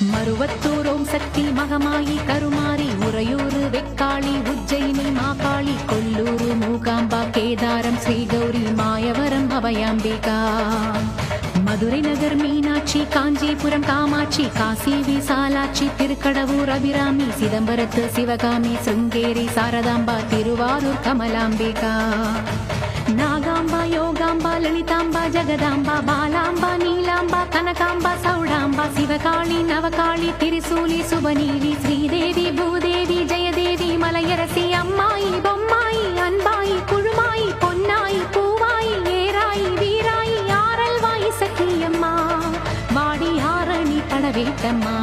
மருவத்தூர் ஓம் சக்தி மகமாயி கருமாரி உறையூர் வெக்காளி உஜ்ஜயினி மாகாளி கொல்லூர் மூகாம்பா கேதாரம் ஸ்ரீகௌரி மாயவரம் அபயாம்பிகா மதுரை நகர் மீனாட்சி காஞ்சிபுரம் காமாட்சி காசி விசாலாட்சி திருக்கடவூர் அபிராமி சிதம்பரத்து சிவகாமி சிருங்கேரி சாரதாம்பா திருவாரூர் கமலாம்பிகா நாகாம்பா யோகாம்பா லலிதாம்பா ஜெகதாம்பா பாலாம்பா நீலாம்பா கனகாம்பா சௌடாம்பா சிவகாளி நவகாளி திரிசூலி சுபநீலி ஸ்ரீதேவி பூதேவி ஜெயதேவி மலையரசி அம்மாயி பொம்மாயி அன்பாயி குழுமாயி பொன்னாயி பூவாயி ஏராயி வீராயி ஆரல்வாயி சக்கியம்மா வாடி ஆரணி படவேட்டம்மா